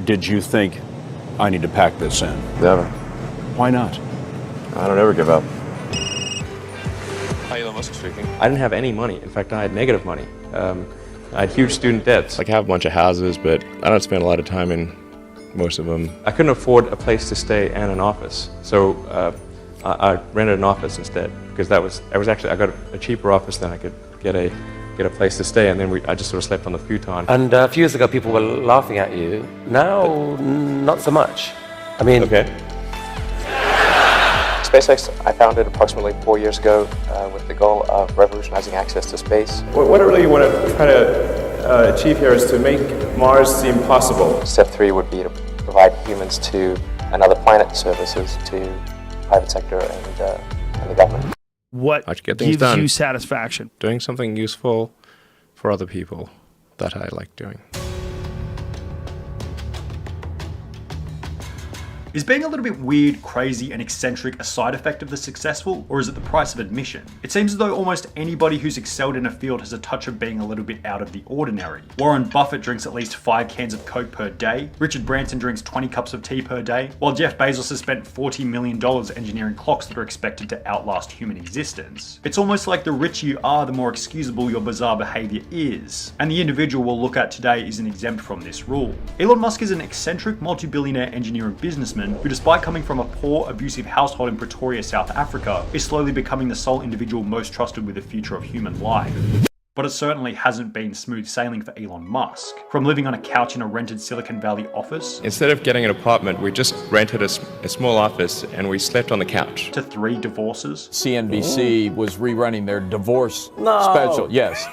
Did you think, I need to pack this in? Never. Why not? I don't ever give up. Hi, Elon Musk speaking. I didn't have any money. In fact, I had negative money. I had huge student debts. Like, I have a bunch of houses, but I don't spend a lot of time in most of them. I couldn't afford a place to stay and an office, so I rented an office instead, because I got a cheaper office than I could get a place to stay, and then I just sort of slept on the futon. And a few years ago, people were laughing at you. Now, not so much. I mean, Okay. SpaceX, I founded approximately 4 years ago with the goal of revolutionizing access to space. What I really want to try to achieve here is to make Mars seem possible. Step 3 would be to provide humans to another planet services to private sector and the government. What I should get things gives done. you satisfaction? Doing something useful for other people that I like doing. Is being a little bit weird, crazy, and eccentric a side effect of the successful, or is it the price of admission? It seems as though almost anybody who's excelled in a field has a touch of being a little bit out of the ordinary. Warren Buffett drinks at least 5 cans of Coke per day, Richard Branson drinks 20 cups of tea per day, while Jeff Bezos has spent $40 million engineering clocks that are expected to outlast human existence. It's almost like the richer you are, the more excusable your bizarre behavior is, and the individual we'll look at today isn't exempt from this rule. Elon Musk is an eccentric multi-billionaire engineer and businessman who, despite coming from a poor, abusive household in Pretoria, South Africa, is slowly becoming the sole individual most trusted with the future of human life. But it certainly hasn't been smooth sailing for Elon Musk. From living on a couch in a rented Silicon Valley office, Instead of getting an apartment, we just rented a small office and we slept on the couch. to 3 divorces, CNBC was rerunning their divorce special. Yes.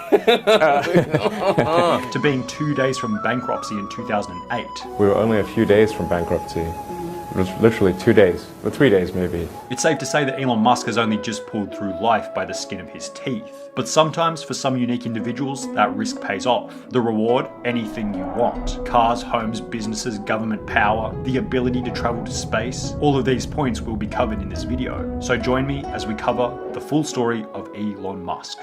to being 2 days from bankruptcy in 2008. We were only a few days from bankruptcy. It was literally 2 days, or 3 days maybe. It's safe to say that Elon Musk has only just pulled through life by the skin of his teeth. But sometimes, for some unique individuals, that risk pays off. The reward? Anything you want. Cars, homes, businesses, government power, the ability to travel to space. All of these points will be covered in this video. So join me as we cover the full story of Elon Musk.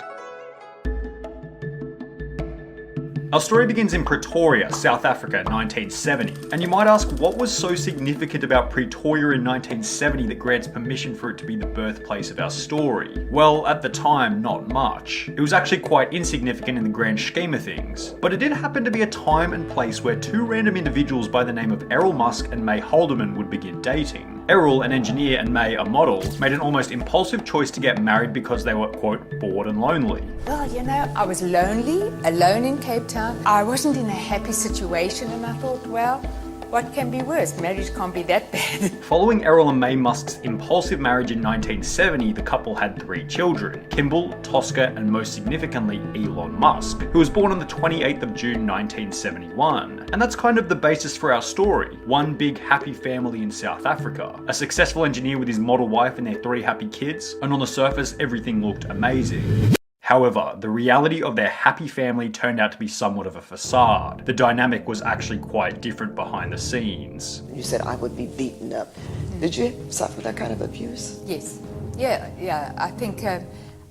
Our story begins in Pretoria, South Africa, 1970. And you might ask, what was so significant about Pretoria in 1970 that grants permission for it to be the birthplace of our story? Well, at the time, not much. It was actually quite insignificant in the grand scheme of things. But it did happen to be a time and place where 2 random individuals by the name of Elon Musk and May Haldeman would begin dating. Errol, an engineer, and May, a model, made an almost impulsive choice to get married because they were, quote, bored and lonely. Well, you know, I was lonely, alone in Cape Town. I wasn't in a happy situation, and I thought, well, what can be worse? Marriage can't be that bad. Following Errol and May Musk's impulsive marriage in 1970, the couple had 3 children, Kimball, Tosca, and most significantly, Elon Musk, who was born on the 28th of June 1971. And that's kind of the basis for our story. One big happy family in South Africa. A successful engineer with his model wife and their 3 happy kids, and on the surface, everything looked amazing. However, the reality of their happy family turned out to be somewhat of a facade. The dynamic was actually quite different behind the scenes. You said I would be beaten up. Did you suffer that kind of abuse? Yes. Yeah. I think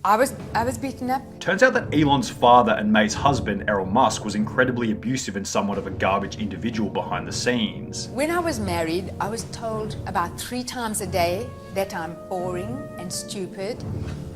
I was beaten up. Turns out that Elon's father and May's husband, Elon Musk, was incredibly abusive and somewhat of a garbage individual behind the scenes. When I was married, I was told about 3 times a day that I'm boring and stupid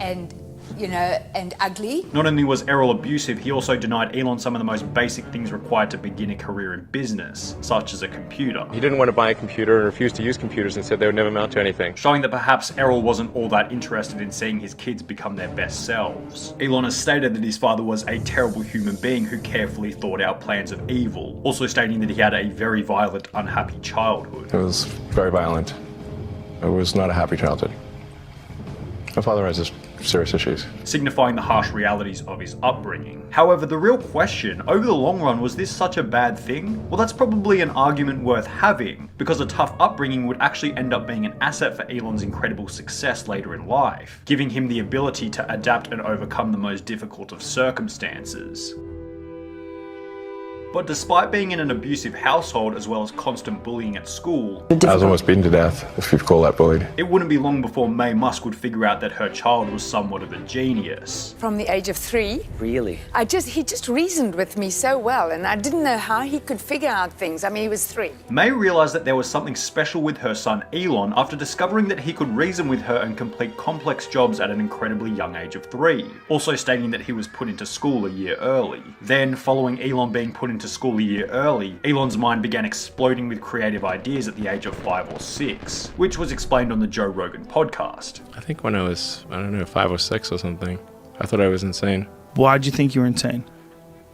and and ugly. Not only was Errol abusive, he also denied Elon some of the most basic things required to begin a career in business, such as a computer. He didn't want to buy a computer and refused to use computers and said they would never amount to anything. Showing that perhaps Errol wasn't all that interested in seeing his kids become their best selves. Elon has stated that his father was a terrible human being who carefully thought out plans of evil, also stating that he had a very violent, unhappy childhood. It was very violent. It was not a happy childhood. My father has this serious issues. Signifying the harsh realities of his upbringing. However, the real question, over the long run, was this such a bad thing? Well, that's probably an argument worth having, because a tough upbringing would actually end up being an asset for Elon's incredible success later in life, giving him the ability to adapt and overcome the most difficult of circumstances. But despite being in an abusive household as well as constant bullying at school, I was almost beaten to death, if you call that bullied. it wouldn't be long before Mae Musk would figure out that her child was somewhat of a genius. From the age of 3, Really? he just reasoned with me so well, and I didn't know how he could figure out things. I mean, he was 3. Mae realized that there was something special with her son Elon after discovering that he could reason with her and complete complex jobs at an incredibly young age of 3, also stating that he was put into school a year early. Then, following Elon being put into school a year early, Elon's mind began exploding with creative ideas at the age of 5 or 6, which was explained on the Joe Rogan podcast. I think when I was, 5 or 6 or something, I thought I was insane. Why'd you think you were insane?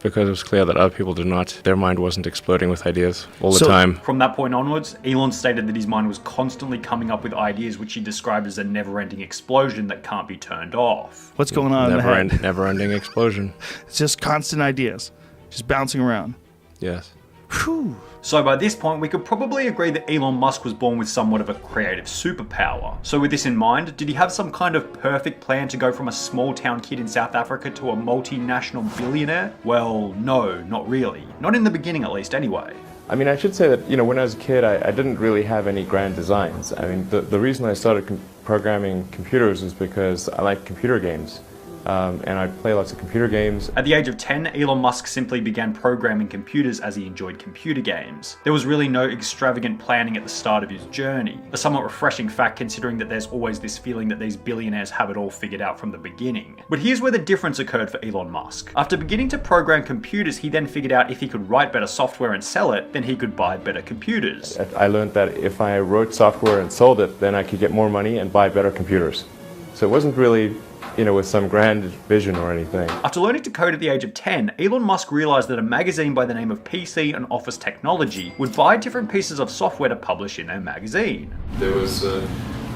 Because it was clear that other people did not. Their mind wasn't exploding with ideas all the time. From that point onwards, Elon stated that his mind was constantly coming up with ideas which he described as a never-ending explosion that can't be turned off. What's going on in the head? Never-ending explosion. It's just constant ideas, just bouncing around. Yes. Whew. So by this point, we could probably agree that Elon Musk was born with somewhat of a creative superpower. So with this in mind, did he have some kind of perfect plan to go from a small town kid in South Africa to a multinational billionaire? Well, no, not really. Not in the beginning at least anyway. I mean, I should say that, when I was a kid, I didn't really have any grand designs. I mean, the reason I started programming computers is because I like computer games. And I'd play lots of computer games. At the age of 10, Elon Musk simply began programming computers as he enjoyed computer games. There was really no extravagant planning at the start of his journey. A somewhat refreshing fact considering that there's always this feeling that these billionaires have it all figured out from the beginning. But here's where the difference occurred for Elon Musk. After beginning to program computers, he then figured out if he could write better software and sell it, then he could buy better computers. I learned that if I wrote software and sold it, then I could get more money and buy better computers. So it wasn't really with some grand vision or anything. After learning to code at the age of 10, Elon Musk realized that a magazine by the name of PC and Office Technology would buy different pieces of software to publish in their magazine. There was a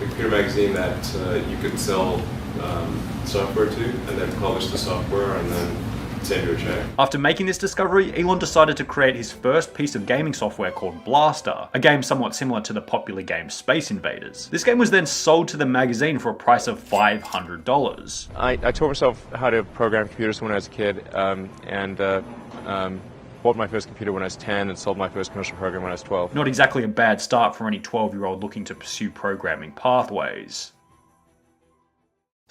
computer magazine that you could sell software to, and then publish the software and then send you a check. After making this discovery, Elon decided to create his first piece of gaming software called Blaster, a game somewhat similar to the popular game Space Invaders. This game was then sold to the magazine for a price of $500. I taught myself how to program computers when I was a kid, and bought my first computer when I was 10 and sold my first commercial program when I was 12. Not exactly a bad start for any 12-year-old looking to pursue programming pathways.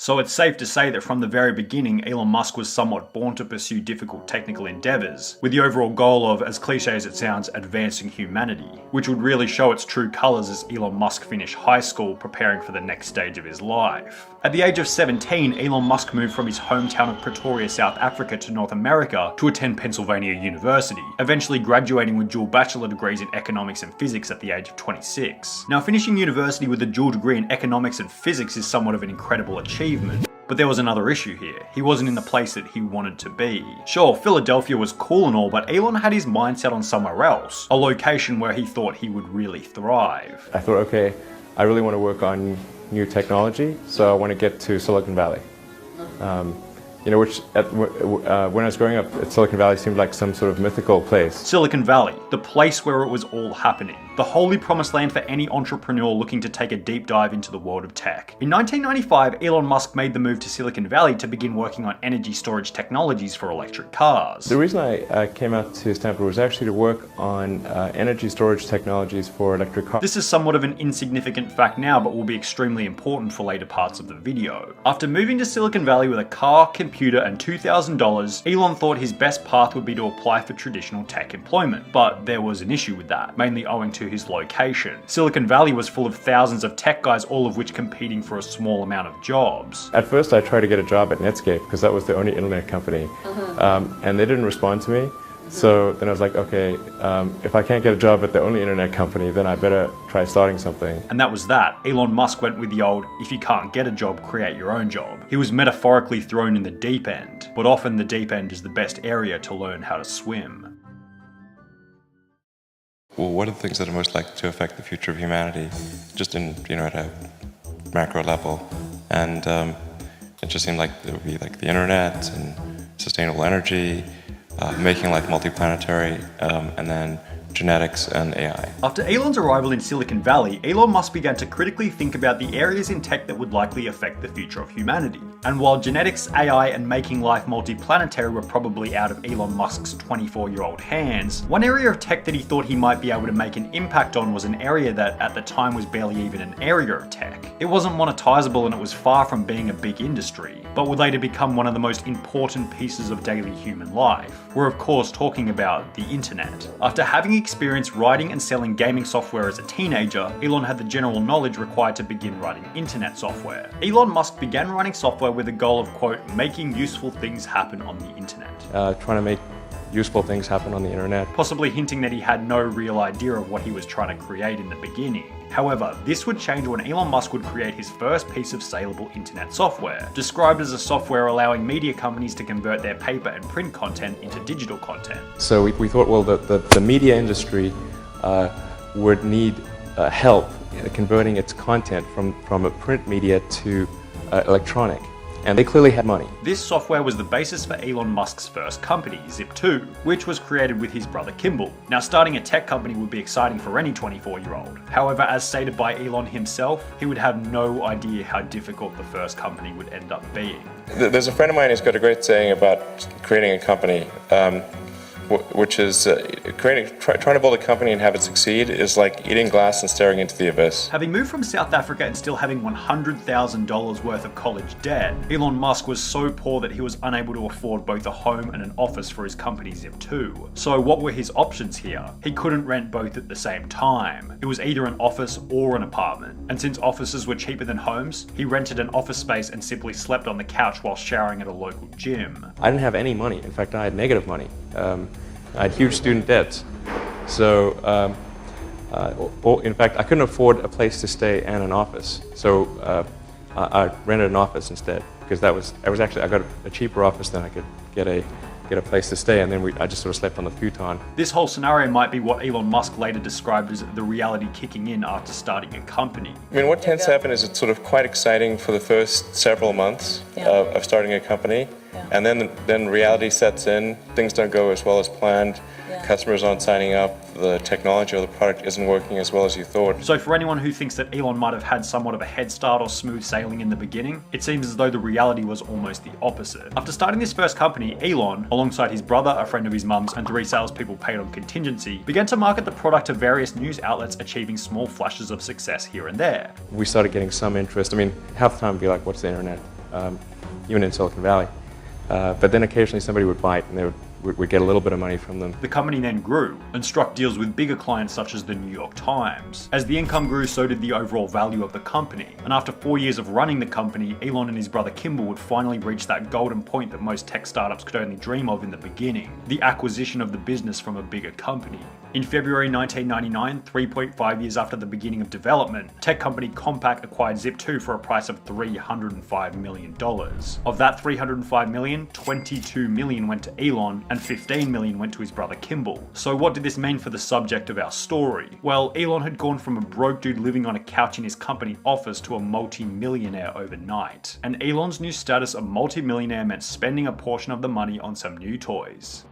So it's safe to say that from the very beginning, Elon Musk was somewhat born to pursue difficult technical endeavors, with the overall goal of, as cliche as it sounds, advancing humanity, which would really show its true colors as Elon Musk finished high school preparing for the next stage of his life. At the age of 17, Elon Musk moved from his hometown of Pretoria, South Africa to North America to attend Pennsylvania University, eventually graduating with dual bachelor degrees in economics and physics at the age of 26. Now, finishing university with a dual degree in economics and physics is somewhat of an incredible achievement. But there was another issue here. He wasn't in the place that he wanted to be. Sure, Philadelphia was cool and all, but Elon had his mind set on somewhere else, a location where he thought he would really thrive. I thought, okay, I really want to work on new technology, so I want to get to Silicon Valley. When I was growing up, Silicon Valley seemed like some sort of mythical place. Silicon Valley, the place where it was all happening. The holy promised land for any entrepreneur looking to take a deep dive into the world of tech. In 1995, Elon Musk made the move to Silicon Valley to begin working on energy storage technologies for electric cars. The reason I came out to Stanford was actually to work on energy storage technologies for electric cars. This is somewhat of an insignificant fact now, but will be extremely important for later parts of the video. After moving to Silicon Valley with a car, computer, and $2,000, Elon thought his best path would be to apply for traditional tech employment. But there was an issue with that, mainly owing to his location. Silicon Valley was full of thousands of tech guys, all of which competing for a small amount of jobs. At first I tried to get a job at Netscape because that was the only internet company, and they didn't respond to me. So then I was like, okay, if I can't get a job at the only internet company, then I better try starting something. And that was that. Elon Musk went with the old, if you can't get a job, create your own job. He was metaphorically thrown in the deep end, but often the deep end is the best area to learn how to swim. Well, what are the things that are most likely to affect the future of humanity, just in, at a macro level? And it just seemed like it would be like the internet and sustainable energy, making life multiplanetary, and then genetics, and AI. After Elon's arrival in Silicon Valley, Elon Musk began to critically think about the areas in tech that would likely affect the future of humanity. And while genetics, AI, and making life multiplanetary were probably out of Elon Musk's 24-year-old hands, one area of tech that he thought he might be able to make an impact on was an area that at the time was barely even an area of tech. It wasn't monetizable and it was far from being a big industry, but would later become one of the most important pieces of daily human life. We're of course talking about the internet. After having experience writing and selling gaming software as a teenager, Elon had the general knowledge required to begin writing internet software. Elon Musk began writing software with the goal of, quote, making useful things happen on the internet. Trying to make useful things happen on the internet. Possibly hinting that he had no real idea of what he was trying to create in the beginning. However, this would change when Elon Musk would create his first piece of saleable internet software, described as a software allowing media companies to convert their paper and print content into digital content. So we thought, well, the media industry would need help converting its content from a print media to electronic. And they clearly had money. This software was the basis for Elon Musk's first company, Zip2, which was created with his brother Kimball. Now, starting a tech company would be exciting for any 24-year-old. However, as stated by Elon himself, he would have no idea how difficult the first company would end up being. There's a friend of mine who's got a great saying about creating a company, which is trying to build a company and have it succeed is like eating glass and staring into the abyss. Having moved from South Africa and still having $100,000 worth of college debt, Elon Musk was so poor that he was unable to afford both a home and an office for his company Zip2. So what were his options here? He couldn't rent both at the same time. It was either an office or an apartment. And since offices were cheaper than homes, he rented an office space and simply slept on the couch while showering at a local gym. I didn't have any money. In fact, I had negative money. I had huge student debts. So, in fact, I couldn't afford a place to stay and an office. So I rented an office instead because I got a cheaper office than I could get a place to stay, and then I just sort of slept on the futon. This whole scenario might be what Elon Musk later described as the reality kicking in after starting a company. I mean, what tends to happen is it's sort of quite exciting for the first several months of starting a company, and then reality sets in, things don't go as well as planned, customers aren't signing up, the technology or the product isn't working as well as you thought. So for anyone who thinks that Elon might have had somewhat of a head start or smooth sailing in the beginning, it seems as though the reality was almost the opposite. After starting this first company, Elon, alongside his brother, a friend of his mum's, and 3 salespeople paid on contingency, began to market the product to various news outlets, achieving small flashes of success here and there. We started getting some interest. I mean, half the time it'd be like, what's the internet? Even in Silicon Valley. But then occasionally somebody would bite and we'd get a little bit of money from them. The company then grew and struck deals with bigger clients such as the New York Times. As the income grew, so did the overall value of the company. And after 4 years of running the company, Elon and his brother Kimball would finally reach that golden point that most tech startups could only dream of in the beginning, the acquisition of the business from a bigger company. In February 1999, 3.5 years after the beginning of development, tech company Compaq acquired Zip2 for a price of $305 million. Of that $305 million, $22 million went to Elon and $15 million went to his brother Kimball. So what did this mean for the subject of our story? Well, Elon had gone from a broke dude living on a couch in his company office to a multi-millionaire overnight. And Elon's new status of multi-millionaire meant spending a portion of the money on some new toys.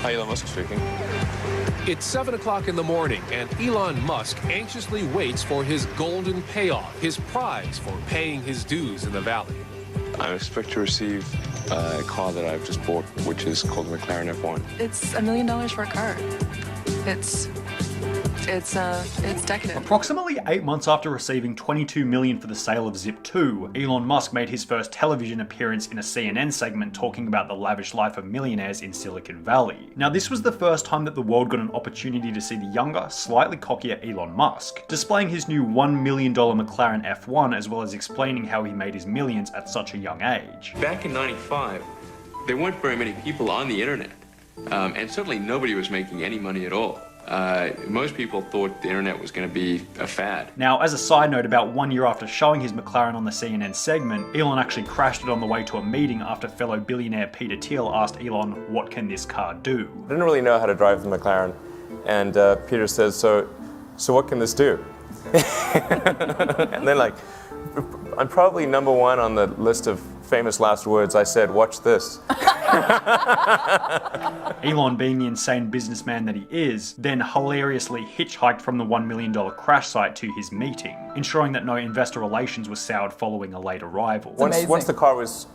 Hi, Elon Musk speaking. It's 7 o'clock in the morning, and Elon Musk anxiously waits for his golden payoff, his prize for paying his dues in the valley. I expect to receive a car that I've just bought, which is called the McLaren F1. It's $1 million for a car. It's decadent. Approximately 8 months after receiving $22 million for the sale of Zip2, Elon Musk made his first television appearance in a CNN segment talking about the lavish life of millionaires in Silicon Valley. Now, this was the first time that the world got an opportunity to see the younger, slightly cockier Elon Musk, displaying his new $1 million McLaren F1 as well as explaining how he made his millions at such a young age. Back in '95, there weren't very many people on the internet, and certainly nobody was making any money at all. Most people thought the internet was going to be a fad. Now, as a side note, about 1 year after showing his McLaren on the CNN segment, Elon actually crashed it on the way to a meeting after fellow billionaire Peter Thiel asked Elon, "What can this car do?" I didn't really know how to drive the McLaren, and Peter says, so what can this do? And then I'm probably number one on the list of famous last words, I said, "Watch this." Elon, being the insane businessman that he is, then hilariously hitchhiked from the $1 million crash site to his meeting, ensuring that no investor relations were soured following a late arrival. Once the car was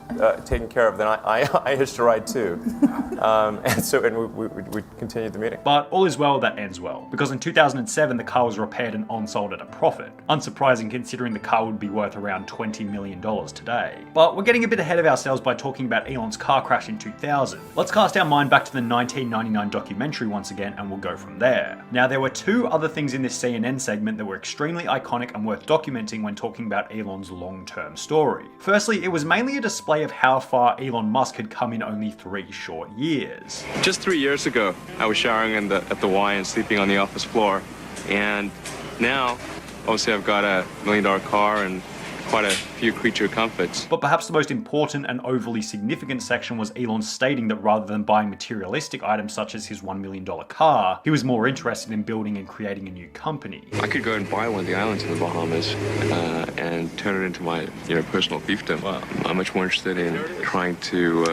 taken care of, then I hitched a ride too. And we continued the meeting. But all is well that ends well, because in 2007 the car was repaired and on-sold at a profit. Unsurprising considering the car would be worth around $20 million today. But we're getting a bit ahead of ourselves by talking about Elon's car crash in 2000. Let's cast our mind back to the 1999 documentary once again and we'll go from there. Now there were two other things in this CNN segment that were extremely iconic and worth documenting when talking about Elon's long-term story. Firstly, it was mainly a display of how far Elon Musk had come in only 3 short years. Just 3 years ago, I was showering at the Y and sleeping on the office floor. And now, obviously I've got a $1 million car and quite a few creature comforts. But perhaps the most important and overly significant section was Elon stating that rather than buying materialistic items such as his $1 million car, he was more interested in building and creating a new company. I could go and buy one of the islands in the Bahamas and turn it into my personal fiefdom. I'm much more interested in trying to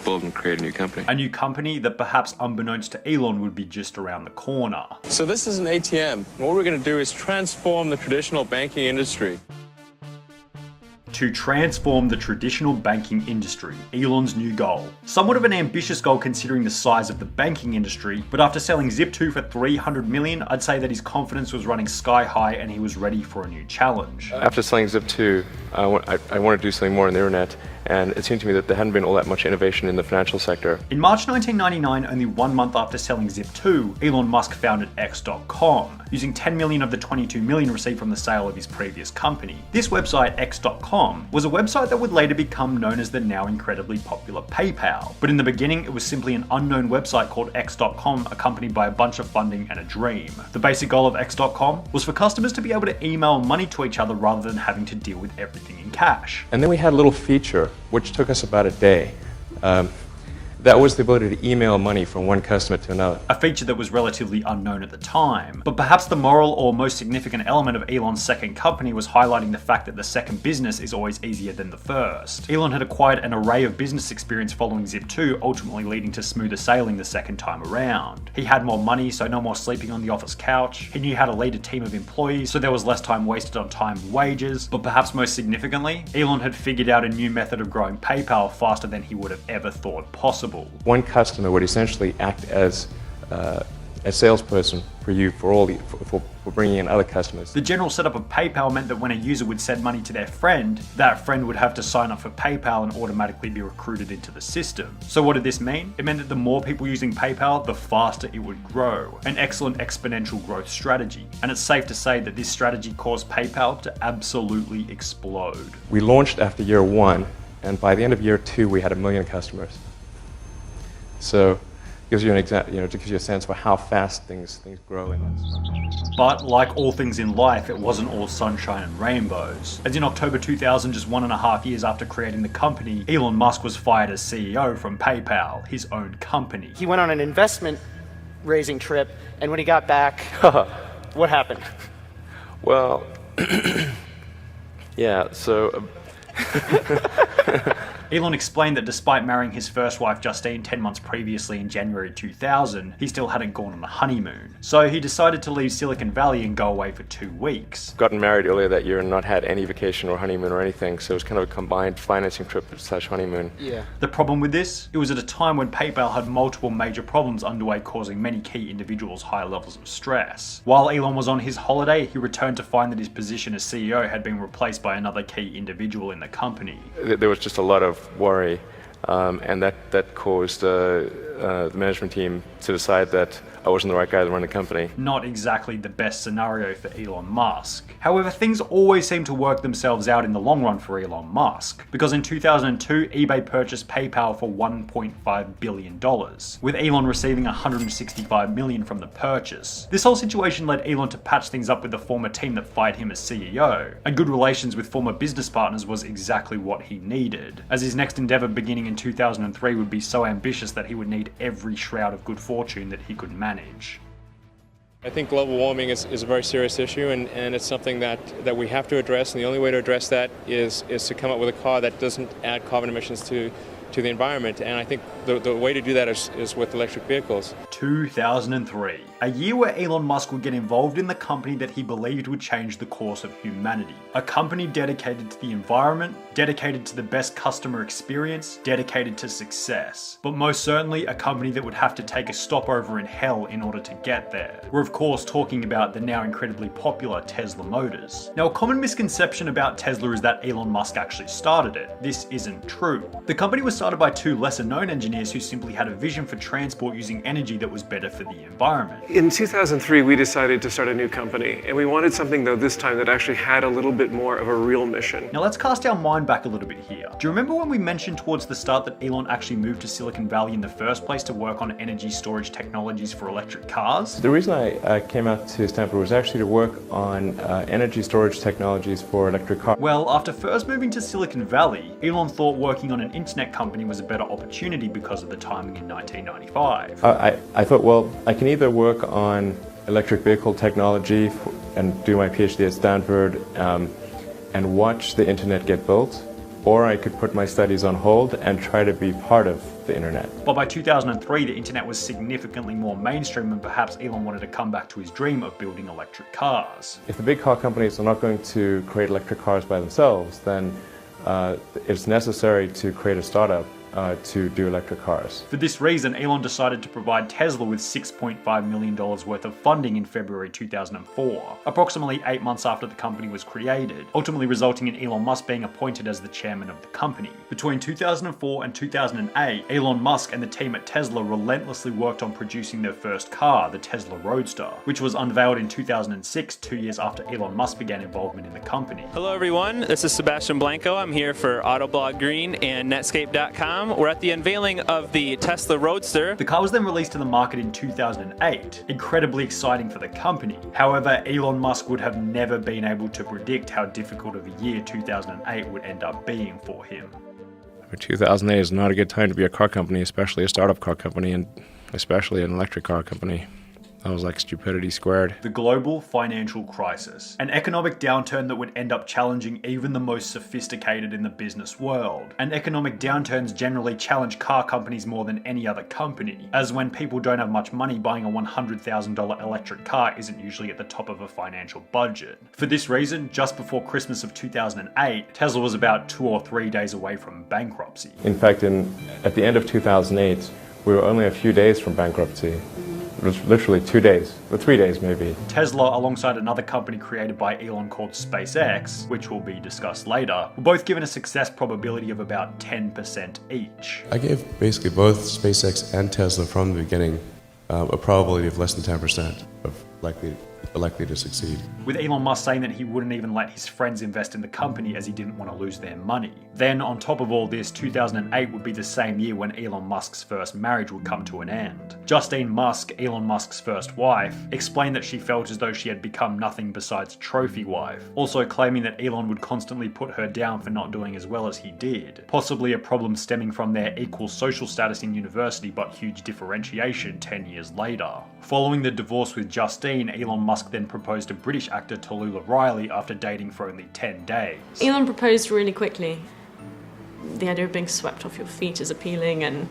build and create a new company. A new company that perhaps unbeknownst to Elon would be just around the corner. So this is an ATM. What we're going to do is transform the traditional banking industry. To transform the traditional banking industry, Elon's new goal. Somewhat of an ambitious goal considering the size of the banking industry, but after selling Zip2 for $300 million, I'd say that his confidence was running sky high and he was ready for a new challenge. After selling Zip2, I wanted to do something more on the internet, and it seemed to me that there hadn't been all that much innovation in the financial sector. In March 1999, only 1 month after selling Zip2, Elon Musk founded X.com, using $10 million of the $22 million received from the sale of his previous company. This website, X.com, was a website that would later become known as the now incredibly popular PayPal. But in the beginning, it was simply an unknown website called X.com, accompanied by a bunch of funding and a dream. The basic goal of X.com was for customers to be able to email money to each other rather than having to deal with everything in cash. And then we had a little feature, which took us about a day. That was the ability to email money from one customer to another. A feature that was relatively unknown at the time. But perhaps the moral or most significant element of Elon's second company was highlighting the fact that the second business is always easier than the first. Elon had acquired an array of business experience following Zip2, ultimately leading to smoother sailing the second time around. He had more money, so no more sleeping on the office couch. He knew how to lead a team of employees, so there was less time wasted on time and wages. But perhaps most significantly, Elon had figured out a new method of growing PayPal faster than he would have ever thought possible. One customer would essentially act as a salesperson for you for bringing in other customers. The general setup of PayPal meant that when a user would send money to their friend, that friend would have to sign up for PayPal and automatically be recruited into the system. So what did this mean? It meant that the more people using PayPal, the faster it would grow. An excellent exponential growth strategy. And it's safe to say that this strategy caused PayPal to absolutely explode. We launched after year 1, and by the end of year 2, we had 1 million customers. So, gives you an example, it gives you a sense for how fast things grow in this. But like all things in life, it wasn't all sunshine and rainbows. As in October 2000, just 1.5 years after creating the company, Elon Musk was fired as CEO from PayPal, his own company. He went on an investment raising trip, and when he got back, what happened? Well, yeah, so... Elon explained that despite marrying his first wife Justine 10 months previously in January 2000, he still hadn't gone on a honeymoon. So he decided to leave Silicon Valley and go away for 2 weeks. Gotten married earlier that year and not had any vacation or honeymoon or anything, so it was kind of a combined financing trip / honeymoon. Yeah. The problem with this? It was at a time when PayPal had multiple major problems underway, causing many key individuals high levels of stress. While Elon was on his holiday, he returned to find that his position as CEO had been replaced by another key individual in the company. There was just a lot of worry, and that caused the management team to decide that I wasn't the right guy to run the company. Not exactly the best scenario for Elon Musk. However, things always seem to work themselves out in the long run for Elon Musk, because in 2002, eBay purchased PayPal for $1.5 billion, with Elon receiving $165 million from the purchase. This whole situation led Elon to patch things up with the former team that fired him as CEO, and good relations with former business partners was exactly what he needed, as his next endeavor beginning in 2003 would be so ambitious that he would need every shroud of good fortune that he could manage. I think global warming is a very serious issue, and it's something that we have to address, and the only way to address that is to come up with a car that doesn't add carbon emissions to to the environment. And I think the way to do that is with electric vehicles. 2003, a year where Elon Musk would get involved in the company that he believed would change the course of humanity. A company dedicated to the environment, dedicated to the best customer experience, dedicated to success. But most certainly a company that would have to take a stopover in hell in order to get there. We're of course talking about the now incredibly popular Tesla Motors. Now, a common misconception about Tesla is that Elon Musk actually started it. This isn't true. The company was started by two lesser known engineers who simply had a vision for transport using energy that was better for the environment. In 2003, we decided to start a new company, and we wanted something though this time that actually had a little bit more of a real mission. Now let's cast our mind back a little bit here. Do you remember when we mentioned towards the start that Elon actually moved to Silicon Valley in the first place to work on energy storage technologies for electric cars? The reason I came out to Stanford was actually to work on energy storage technologies for electric cars. Well, after first moving to Silicon Valley, Elon thought working on an internet company was a better opportunity because of the timing in 1995. I thought, well, I can either work on electric vehicle technology and do my PhD at Stanford and watch the internet get built, or I could put my studies on hold and try to be part of the internet. But by 2003, the internet was significantly more mainstream, and perhaps Elon wanted to come back to his dream of building electric cars. If the big car companies are not going to create electric cars by themselves, then it's necessary to create a startup to do electric cars. For this reason, Elon decided to provide Tesla with $6.5 million worth of funding in February 2004, approximately 8 months after the company was created, ultimately resulting in Elon Musk being appointed as the chairman of the company. Between 2004 and 2008, Elon Musk and the team at Tesla relentlessly worked on producing their first car, the Tesla Roadster, which was unveiled in 2006, 2 years after Elon Musk began involvement in the company. Hello everyone, this is Sebastian Blanco. I'm here for Autoblog Green and Netscape.com. We're at the unveiling of the Tesla Roadster. The car was then released to the market in 2008, incredibly exciting for the company. However, Elon Musk would have never been able to predict how difficult of a year 2008 would end up being for him. 2008 is not a good time to be a car company, especially a startup car company, and especially an electric car company. That was like stupidity squared. The global financial crisis, an economic downturn that would end up challenging even the most sophisticated in the business world. And economic downturns generally challenge car companies more than any other company, as when people don't have much money, buying a $100,000 electric car isn't usually at the top of a financial budget. For this reason, just before Christmas of 2008, Tesla was about 2 or 3 days away from bankruptcy. In fact, at the end of 2008, we were only a few days from bankruptcy. Literally 2 days, or 3 days maybe. Tesla, alongside another company created by Elon called SpaceX, which will be discussed later, were both given a success probability of about 10% each. I gave basically both SpaceX and Tesla from the beginning a probability of less than 10% of likely to succeed. With Elon Musk saying that he wouldn't even let his friends invest in the company as he didn't want to lose their money. Then on top of all this, 2008 would be the same year when Elon Musk's first marriage would come to an end. Justine Musk, Elon Musk's first wife, explained that she felt as though she had become nothing besides a trophy wife, also claiming that Elon would constantly put her down for not doing as well as he did, possibly a problem stemming from their equal social status in university but huge differentiation 10 years later. Following the divorce with Justine, Elon Musk then proposed to British actor Tallulah Riley after dating for only 10 days. Elon proposed really quickly. The idea of being swept off your feet is appealing, and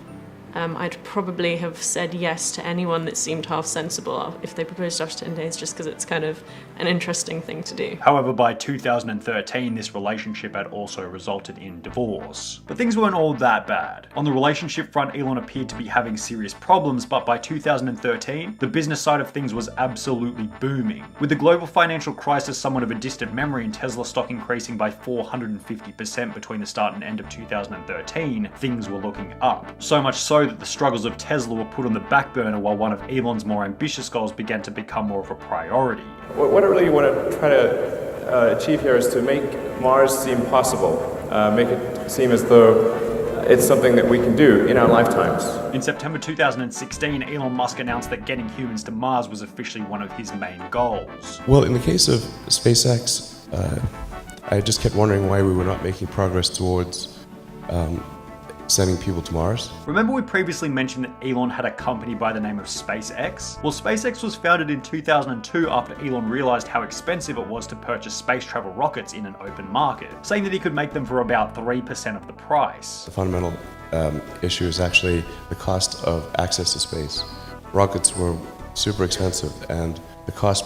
I'd probably have said yes to anyone that seemed half sensible if they proposed after 10 days, just because it's kind of an interesting thing to do. However, by 2013, this relationship had also resulted in divorce. But things weren't all that bad. On the relationship front, Elon appeared to be having serious problems, but by 2013, the business side of things was absolutely booming. With the global financial crisis somewhat of a distant memory and Tesla stock increasing by 450% between the start and end of 2013, things were looking up. So much so that the struggles of Tesla were put on the back burner while one of Elon's more ambitious goals began to become more of a priority. What I really want to try to achieve here is to make Mars seem possible, make it seem as though it's something that we can do in our lifetimes. In September 2016, Elon Musk announced that getting humans to Mars was officially one of his main goals. Well, in the case of SpaceX, I just kept wondering why we were not making progress towards sending people to Mars. Remember we previously mentioned that Elon had a company by the name of SpaceX? Well, SpaceX was founded in 2002 after Elon realized how expensive it was to purchase space travel rockets in an open market, saying that he could make them for about 3% of the price. The fundamental issue is actually the cost of access to space. Rockets were super expensive, and the cost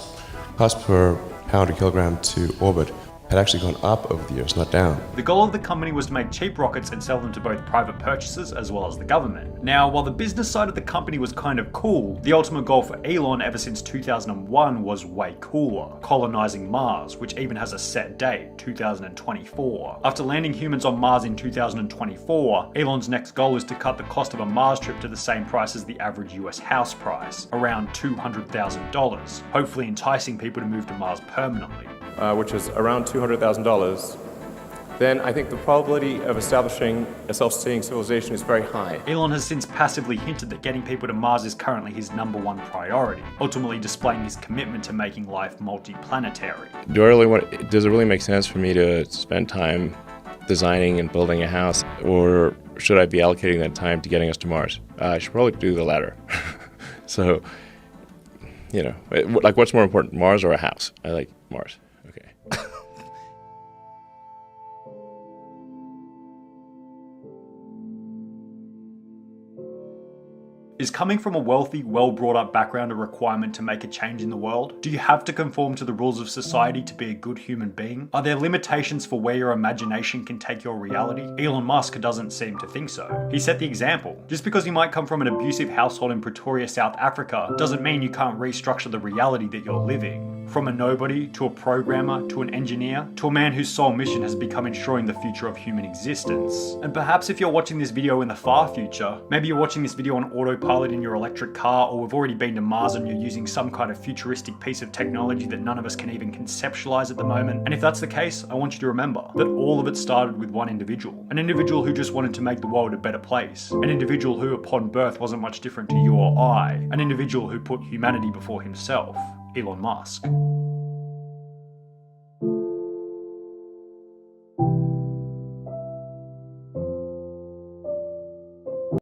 per pound or kilogram to orbit had actually gone up over the years, not down. The goal of the company was to make cheap rockets and sell them to both private purchasers as well as the government. Now, while the business side of the company was kind of cool, the ultimate goal for Elon ever since 2001 was way cooler, colonizing Mars, which even has a set date, 2024. After landing humans on Mars in 2024, Elon's next goal is to cut the cost of a Mars trip to the same price as the average US house price, around $200,000, hopefully enticing people to move to Mars permanently. Which is around $200,000, then I think the probability of establishing a self-sustaining civilization is very high. Elon has since passively hinted that getting people to Mars is currently his #1 priority, ultimately displaying his commitment to making life multi-planetary. Does it really make sense for me to spend time designing and building a house, or should I be allocating that time to getting us to Mars? I should probably do the latter. So, like, what's more important, Mars or a house? I like Mars. Is coming from a wealthy, well-brought-up background a requirement to make a change in the world? Do you have to conform to the rules of society to be a good human being? Are there limitations for where your imagination can take your reality? Elon Musk doesn't seem to think so. He set the example. Just because you might come from an abusive household in Pretoria, South Africa, doesn't mean you can't restructure the reality that you're living. From a nobody, to a programmer, to an engineer, to a man whose sole mission has become ensuring the future of human existence. And perhaps if you're watching this video in the far future, maybe you're watching this video on autopilot in your electric car, or we've already been to Mars and you're using some kind of futuristic piece of technology that none of us can even conceptualize at the moment. And if that's the case, I want you to remember that all of it started with one individual. An individual who just wanted to make the world a better place. An individual who upon birth wasn't much different to you or I. An individual who put humanity before himself. Elon Musk.